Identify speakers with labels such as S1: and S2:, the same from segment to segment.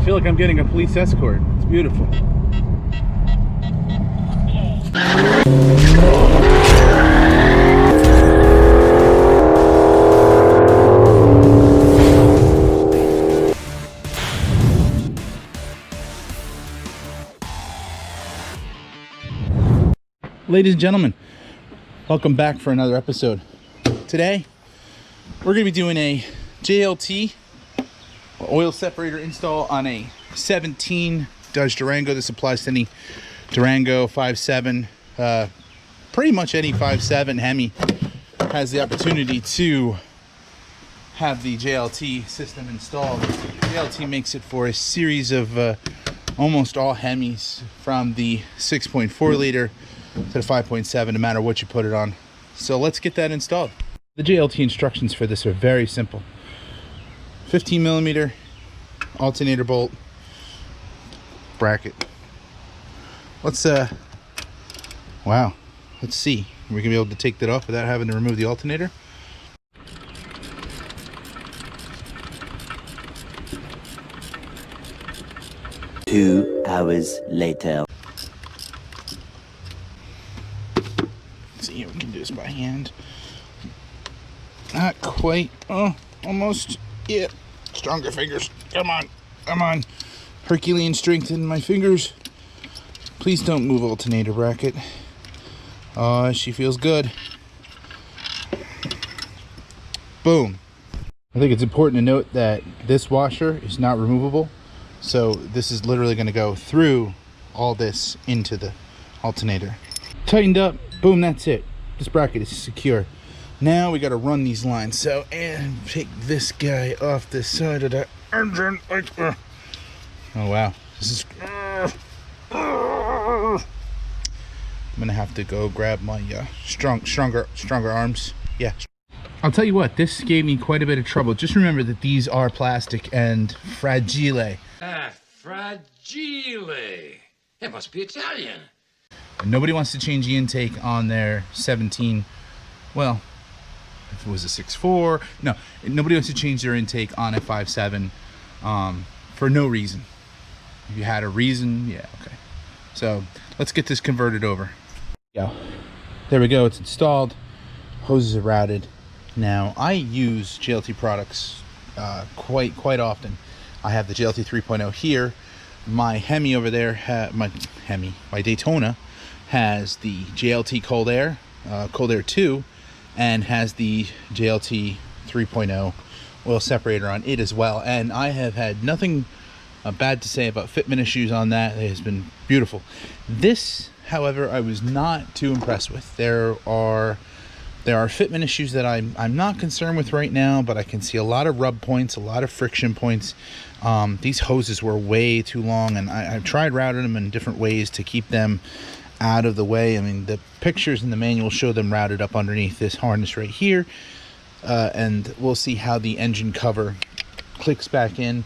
S1: feel like I'm getting a police escort. It's beautiful. Ladies and gentlemen, welcome back for another episode. Today, we're going to be doing a JLT oil separator install on a 17 Dodge Durango. This applies to any Durango 5.7, pretty much any 5.7 Hemi has the opportunity to have the JLT system installed. JLT makes it for a series of almost all Hemis, from the 6.4 liter to the 5.7, no matter what you put it on. So let's get that installed. The JLT instructions for this are very simple. 15 millimeter alternator bolt bracket. Let's wow, let's see. We're gonna be able to take that off without having to remove the alternator.
S2: Two hours later.
S1: See if we can do this by hand. Not quite. Oh, almost. Yeah. Stronger fingers. Come on. Come on. Herculean strength in my fingers. Please don't move alternator bracket. She feels good. Boom. I think it's important to note that this washer is not removable. So this is literally going to go through all this into the alternator. Tightened up. Boom, that's it. This bracket is secure. Now we got to run these lines. So, and take this guy off the side of the engine. Oh wow, this is. I'm gonna have to go grab my stronger arms. Yeah. I'll tell you what, this gave me quite a bit of trouble. Just remember that these are plastic and fragile.
S3: Ah, fragile. It must be Italian.
S1: Nobody wants to change the intake on their 17, well, if it was a 6.4, no, nobody wants to change their intake on a 5.7 for no reason. If you had a reason, yeah, okay. So let's get this converted over. Yeah, there we go, it's installed. Hoses are routed. Now, I use JLT products quite often. I have the JLT 3.0 here. My Hemi over there, my Daytona, has the JLT Cold Air 2, and has the JLT 3.0 oil separator on it as well. And I have had nothing bad to say about fitment issues on that. It has been beautiful. This, however, I was not too impressed with. There are fitment issues that I'm not concerned with right now, but I can see a lot of rub points, a lot of friction points. These hoses were way too long, and I've tried routing them in different ways to keep them out of the way. I mean, the pictures in the manual show them routed up underneath this harness right here, and we'll see how the engine cover clicks back in.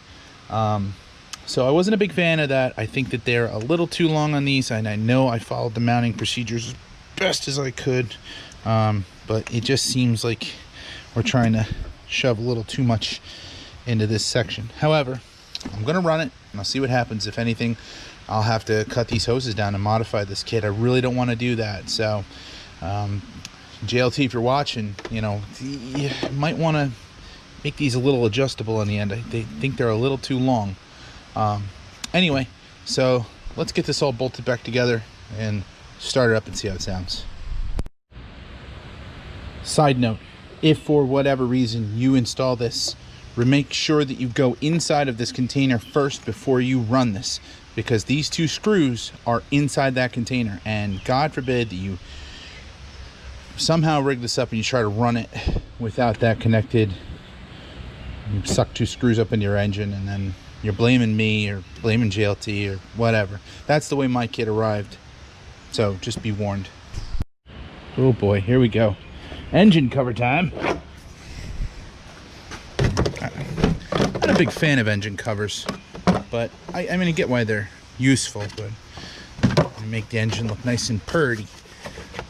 S1: So I wasn't a big fan of that. I think that they're a little too long on these, and I know I followed the mounting procedures as best as I could, but it just seems like we're trying to shove a little too much into this section. However, I'm gonna run it and I'll see what happens. If anything, I'll have to cut these hoses down and modify this kit. I really don't want to do that. So JLT, if you're watching, you know, you might want to make these a little adjustable in the end. I think they're a little too long. Anyway, so let's get this all bolted back together and start it up and see how it sounds. Side note, if for whatever reason you install this, make sure that you go inside of this container first before you run this, because these two screws are inside that container, and God forbid that you somehow rig this up and you try to run it without that connected. You suck two screws up in your engine and then you're blaming me or blaming JLT or whatever. That's the way my kit arrived, so just be warned. Oh boy, here we go. Engine cover time. I'm not a big fan of engine covers, but I mean, I get why they're useful, but they make the engine look nice and purty.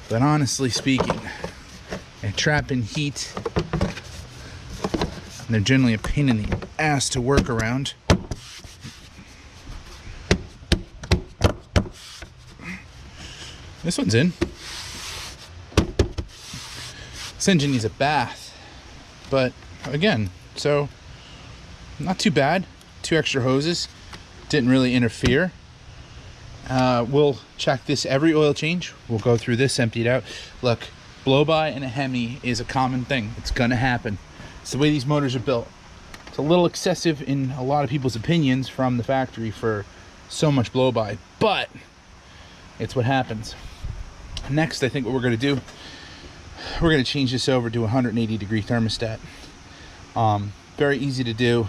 S1: But honestly speaking, they're trapping heat, and they're generally a pain in the ass to work around. This one's in. This engine needs a bath, but again, so not too bad. 2 extra hoses, didn't really interfere. We'll check this every oil change. We'll go through this, empty it out. Look, blow by in a Hemi is a common thing. It's gonna happen. It's the way these motors are built. It's a little excessive in a lot of people's opinions from the factory for so much blow by, but it's what happens. Next, I think what we're gonna do, we're gonna change this over to a 180-degree thermostat. Very easy to do.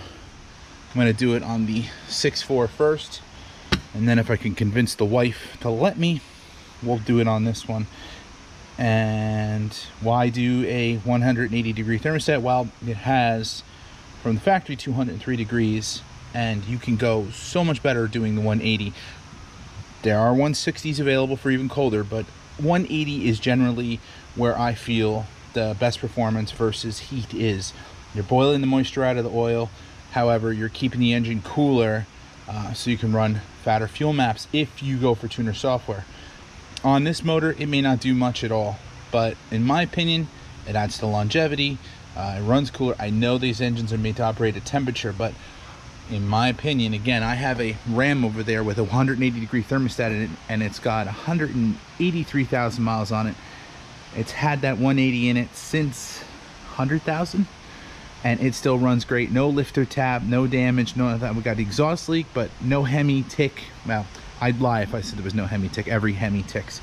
S1: I'm gonna do it on the 6.4 first, and then if I can convince the wife to let me, we'll do it on this one. And why do a 180-degree thermostat? Well, it has from the factory 203 degrees, and you can go so much better doing the 180. There are 160s available for even colder, but 180 is generally where I feel the best performance versus heat is. You're boiling the moisture out of the oil, however, you're keeping the engine cooler, so you can run fatter fuel maps if you go for tuner software. On this motor, it may not do much at all, but in my opinion, it adds to longevity. It runs cooler. I know these engines are made to operate at temperature, but in my opinion, again, I have a Ram over there with a 180-degree thermostat in it, and it's got 183,000 miles on it. It's had that 180 in it since 100,000, and it still runs great. No lifter tab, no damage, no that. We got the exhaust leak, but no Hemi tick. Well, I'd lie if I said there was no Hemi tick. Every Hemi ticks,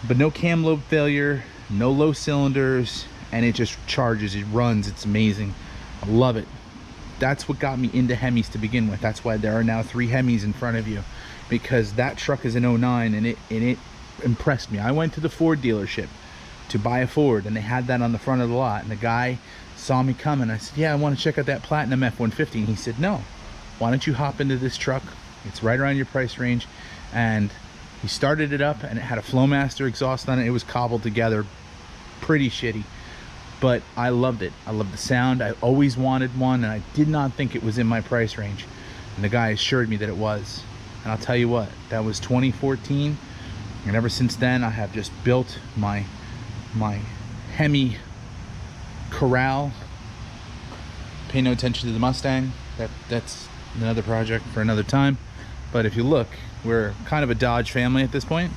S1: but no cam lobe failure, no low cylinders, and it just charges. It runs. It's amazing. I love it. That's what got me into Hemis to begin with. That's why there are now 3 Hemis in front of you, because that truck is an 09, and it impressed me. I went to the Ford dealership to buy a Ford, and they had that on the front of the lot, and the guy saw me coming. I said, yeah, I want to check out that Platinum F-150, and he said, no, why don't you hop into this truck? It's right around your price range. And he started it up, and it had a Flowmaster exhaust on it. It was cobbled together pretty shitty, but I loved it. I loved the sound. I always wanted one, and I did not think it was in my price range, and the guy assured me that it was. And I'll tell you what, that was 2014, and ever since then I have just built my Hemi Corral. Pay no attention to the Mustang. That's another project for another time. But if you look, we're kind of a Dodge family at this point.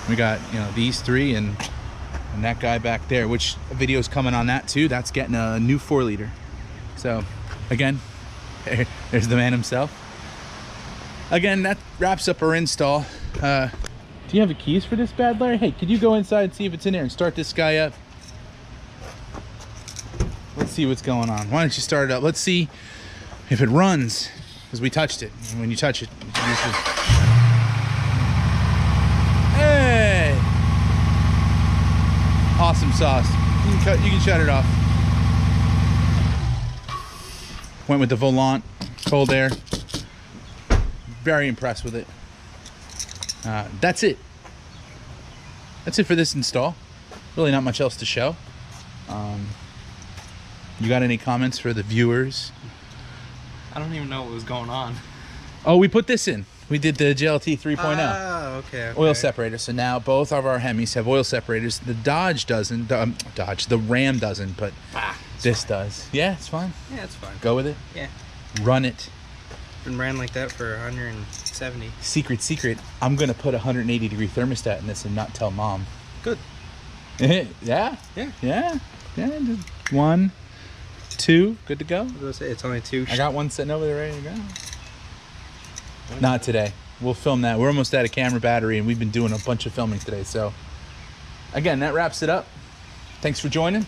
S1: We got, you know, these 3 and that guy back there, which video's coming on that too. That's getting a new 4-liter. So again, there's the man himself. Again, that wraps up our install. Do you have the keys for this bad, Larry? Hey, could you go inside and see if it's in there and start this guy up? Let's see what's going on. Why don't you start it up? Let's see if it runs, because we touched it. And when you touch it, hey! Awesome sauce. You can shut it off. Went with the Volant, cold air. Very impressed with it. That's it. That's it for this install. Really not much else to show. You got any comments for the viewers?
S4: I don't even know what was going on.
S1: Oh, we put this in. We did the JLT 3.0.
S4: Oh, okay.
S1: Oil separator. So now both of our Hemis have oil separators. The Dodge doesn't. The Ram doesn't, but this does. Yeah, it's fine.
S4: Yeah, it's fine.
S1: Go with it.
S4: Yeah.
S1: Run it.
S4: Been ran like that for 170.
S1: Secret. I'm gonna put a 180-degree thermostat in this and not tell Mom.
S4: Good.
S1: Yeah. Just 1, 2, good to go.
S4: I was gonna say it's only 2.
S1: I got one sitting over there ready to go. Not today. We'll film that. We're almost out of camera battery, and we've been doing a bunch of filming today. So again, that wraps it up. Thanks for joining.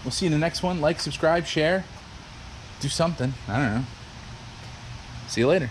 S1: We'll see you in the next one. Like, subscribe, share, do something. I don't know. See you later.